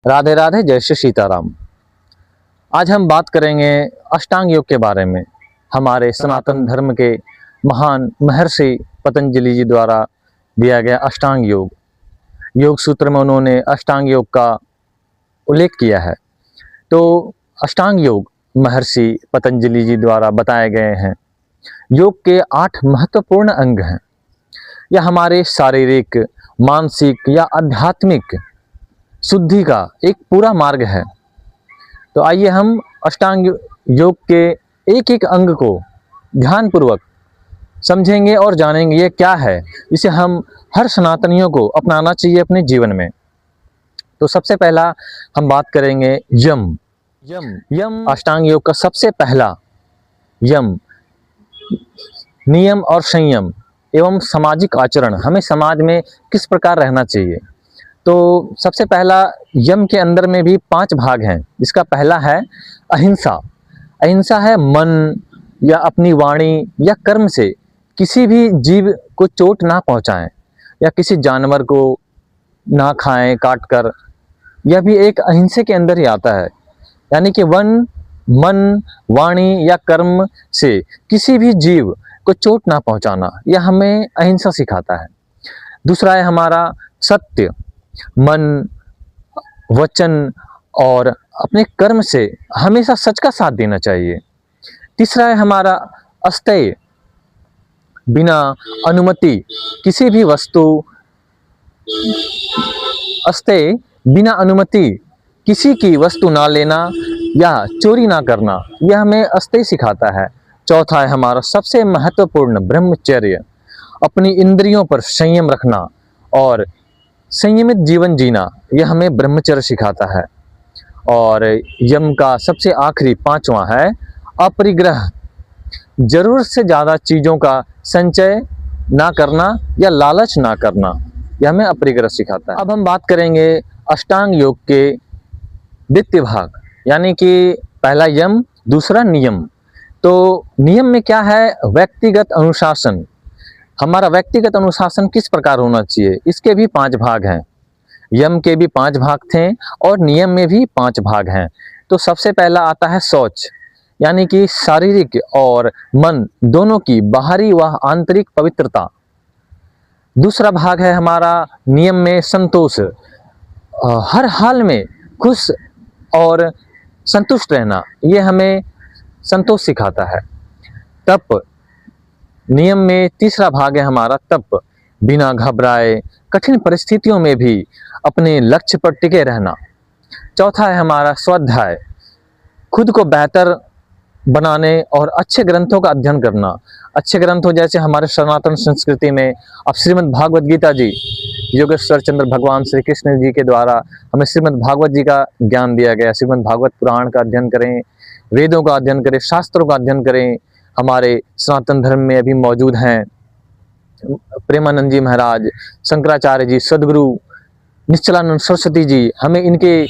राधे राधे, जय श्री सीताराम। आज हम बात करेंगे अष्टांग योग के बारे में। हमारे सनातन धर्म के महान महर्षि पतंजलि जी द्वारा दिया गया अष्टांग योग। योग सूत्र में उन्होंने अष्टांग योग का उल्लेख किया है। तो अष्टांग योग महर्षि पतंजलि जी द्वारा बताए गए हैं। योग के 8 महत्वपूर्ण अंग हैं। यह हमारे शारीरिक, मानसिक या आध्यात्मिक शुद्धि का एक पूरा मार्ग है। तो आइए हम अष्टांग योग के एक एक अंग को ध्यानपूर्वक समझेंगे और जानेंगे ये क्या है, इसे हम हर सनातनियों को अपनाना चाहिए अपने जीवन में। तो सबसे पहला हम बात करेंगे यम। यम अष्टांग योग का सबसे पहला यम नियम और संयम एवं सामाजिक आचरण। हमें समाज में किस प्रकार रहना चाहिए। तो सबसे पहला यम के अंदर में भी 5 भाग हैं। इसका पहला है अहिंसा। अहिंसा है मन या अपनी वाणी या कर्म से किसी भी जीव को चोट ना पहुंचाएं या किसी जानवर को ना खाएं काट कर। यह भी एक अहिंसा के अंदर ही आता है। यानी कि मन, वाणी या कर्म से किसी भी जीव को चोट ना पहुंचाना, यह हमें अहिंसा सिखाता है। दूसरा है हमारा सत्य। मन, वचन और अपने कर्म से हमेशा सच का साथ देना चाहिए। तीसरा है हमारा अस्तेय। बिना अनुमति किसी भी वस्तु, अस्तेय बिना अनुमति किसी की वस्तु ना लेना या चोरी ना करना, यह हमें अस्तेय सिखाता है। चौथा है हमारा सबसे महत्वपूर्ण ब्रह्मचर्य। अपनी इंद्रियों पर संयम रखना और संयमित जीवन जीना, यह हमें ब्रह्मचर्य सिखाता है। और यम का सबसे आखिरी 5वां है अपरिग्रह। जरूरत से ज्यादा चीजों का संचय ना करना या लालच ना करना, यह हमें अपरिग्रह सिखाता है। अब हम बात करेंगे अष्टांग योग के द्वितीय भाग, यानी कि पहला यम, दूसरा नियम। तो नियम में क्या है? व्यक्तिगत अनुशासन। हमारा व्यक्तिगत अनुशासन किस प्रकार होना चाहिए, इसके भी 5 भाग हैं। यम के भी 5 भाग थे और नियम में भी 5 भाग हैं। तो सबसे पहला आता है शौच, यानी कि शारीरिक और मन दोनों की बाहरी व आंतरिक पवित्रता। दूसरा भाग है हमारा नियम में संतोष। हर हाल में खुश और संतुष्ट रहना, यह हमें संतोष सिखाता है। तप, नियम में तीसरा भाग है हमारा तप। बिना घबराए कठिन परिस्थितियों में भी अपने लक्ष्य पर टिके रहना। चौथा है हमारा स्वाध्याय। खुद को बेहतर बनाने और अच्छे ग्रंथों का अध्ययन करना। अच्छे ग्रंथों जैसे हमारे सनातन संस्कृति में अब श्रीमद् भागवत गीता जी, योगेश्वर चंद्र भगवान श्री कृष्ण जी के द्वारा हमें श्रीमद् भागवत जी का ज्ञान दिया गया। श्रीमद् भागवत पुराण का अध्ययन करें, वेदों का अध्ययन करें, शास्त्रों का अध्ययन करें। हमारे सनातन धर्म में अभी मौजूद हैं प्रेमानंद जी महाराज, शंकराचार्य जी, सदगुरु निश्चलानंद सरस्वती जी। हमें इनके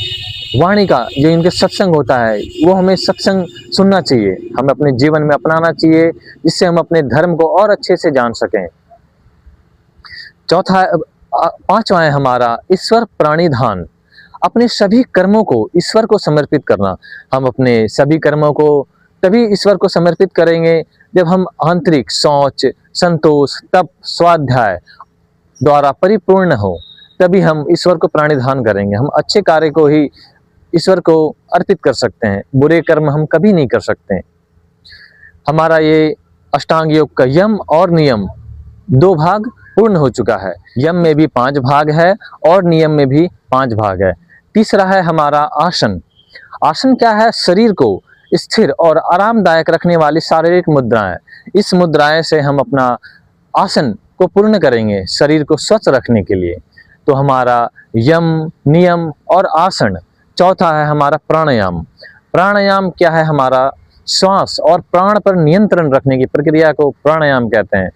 वाणी का, जो इनके सत्संग होता है, वो हमें सत्संग सुनना चाहिए, हमें अपने जीवन में अपनाना चाहिए, जिससे हम अपने धर्म को और अच्छे से जान सकें। चौथा, 5वां है हमारा ईश्वर प्राणिधान। अपने सभी कर्मों को ईश्वर को समर्पित करना। हम अपने सभी कर्मों को तभी ईश्वर को समर्पित करेंगे जब हम आंतरिक शौच, संतोष, तप, स्वाध्याय द्वारा परिपूर्ण हो, तभी हम ईश्वर को प्राणिधान करेंगे। हम अच्छे कार्य को ही ईश्वर को अर्पित कर सकते हैं, बुरे कर्म हम कभी नहीं कर सकते। हमारा ये अष्टांग योग का यम और नियम 2 भाग पूर्ण हो चुका है। यम में भी 5 भाग है और नियम में भी 5 भाग है। तीसरा है हमारा आसन। आसन क्या है? शरीर को स्थिर और आरामदायक रखने वाली शारीरिक मुद्राएं। इस मुद्राएं से हम अपना आसन को पूर्ण करेंगे शरीर को स्वस्थ रखने के लिए। तो हमारा यम, नियम और आसन। चौथा है हमारा प्राणायाम। प्राणायाम क्या है? हमारा श्वास और प्राण पर नियंत्रण रखने की प्रक्रिया को प्राणायाम कहते हैं।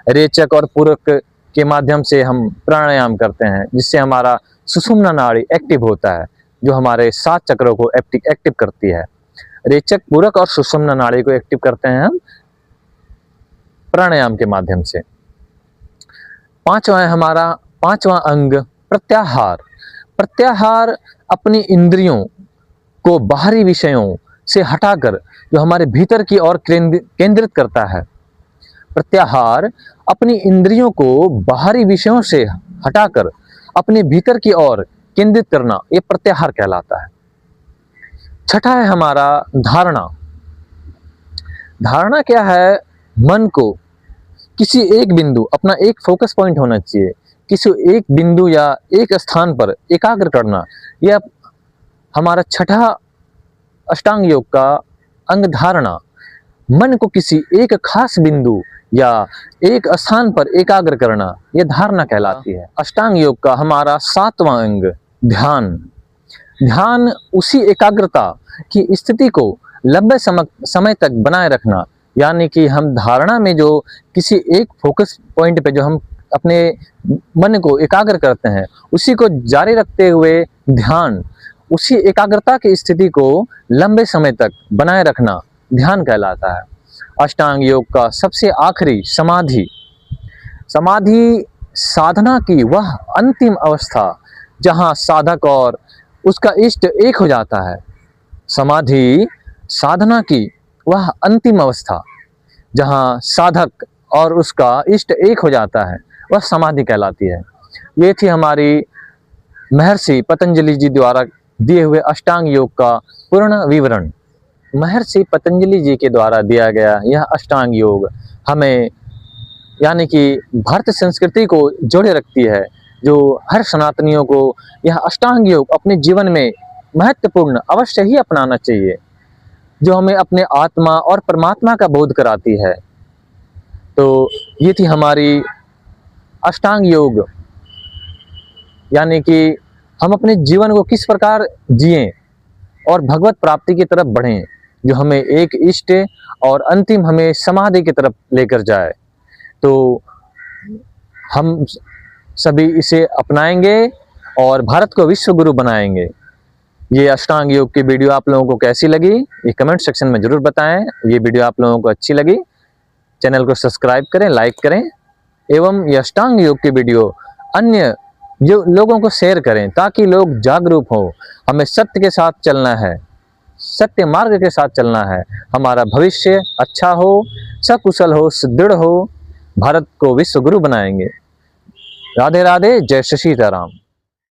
रेचक और पूरक के माध्यम से हम प्राणायाम करते हैं, जिससे हमारा सुषुम्ना नाड़ी एक्टिव होता है, जो हमारे 7 चक्रों को एक्टिव करती है। रेचक, पूरक और सुषुम्ना नाड़ी को एक्टिव करते हैं हम प्राणायाम के माध्यम से। 5वां है हमारा 5वां अंग प्रत्याहार। प्रत्याहार अपनी इंद्रियों को बाहरी विषयों से हटाकर जो हमारे भीतर की ओर केंद्रित करता है। प्रत्याहार अपनी इंद्रियों को बाहरी विषयों से हटाकर अपने भीतर की ओर केंद्रित करना, ये प्रत्याहार कहलाता है। छठा है हमारा धारणा। धारणा क्या है? मन को किसी एक बिंदु, अपना एक फोकस पॉइंट होना चाहिए, किसी एक बिंदु या एक स्थान पर एकाग्र करना, यह हमारा छठा अष्टांग योग का अंग धारणा। मन को किसी एक खास बिंदु या एक स्थान पर एकाग्र करना, यह धारणा कहलाती है। अष्टांग योग का हमारा सातवां अंग ध्यान। ध्यान उसी एकाग्रता की स्थिति को लंबे समय तक बनाए रखना, यानी कि हम धारणा में जो किसी एक फोकस पॉइंट पे जो हम अपने मन को एकाग्र करते हैं, उसी को जारी रखते हुए ध्यान, उसी एकाग्रता की स्थिति को लंबे समय तक बनाए रखना ध्यान कहलाता है। अष्टांग योग का सबसे आखिरी समाधि। समाधि साधना की वह अंतिम अवस्था जहां साधक और उसका इष्ट एक हो जाता है। समाधि साधना की वह अंतिम अवस्था जहां साधक और उसका इष्ट एक हो जाता है, वह समाधि कहलाती है। ये थी हमारी महर्षि पतंजलि जी द्वारा दिए हुए अष्टांग योग का पूर्ण विवरण। महर्षि पतंजलि जी के द्वारा दिया गया यह अष्टांग योग हमें, यानी कि भारतीय संस्कृति को जोड़े रखती है, जो हर सनातनियों को यह अष्टांग योग अपने जीवन में महत्वपूर्ण अवश्य ही अपनाना चाहिए, जो हमें अपने आत्मा और परमात्मा का बोध कराती है। तो ये थी हमारी अष्टांग योग, यानी कि हम अपने जीवन को किस प्रकार जिएं और भगवत प्राप्ति की तरफ बढ़ें, जो हमें एक इष्ट और अंतिम हमें समाधि की तरफ लेकर जाए। तो हम सभी इसे अपनाएंगे और भारत को विश्व गुरु बनाएंगे। ये अष्टांग योग की वीडियो आप लोगों को कैसी लगी, ये कमेंट सेक्शन में जरूर बताएं। ये वीडियो आप लोगों को अच्छी लगी, चैनल को सब्सक्राइब करें, लाइक करें एवं ये अष्टांग योग की वीडियो अन्य जो लोगों को शेयर करें, ताकि लोग जागरूक हो। हमें सत्य के साथ चलना है, सत्य मार्ग के साथ चलना है। हमारा भविष्य अच्छा हो, सकुशल हो, सुदृढ़ हो, भारत को विश्व गुरु बनाएंगे। राधे राधे, जय श्री सीताराम।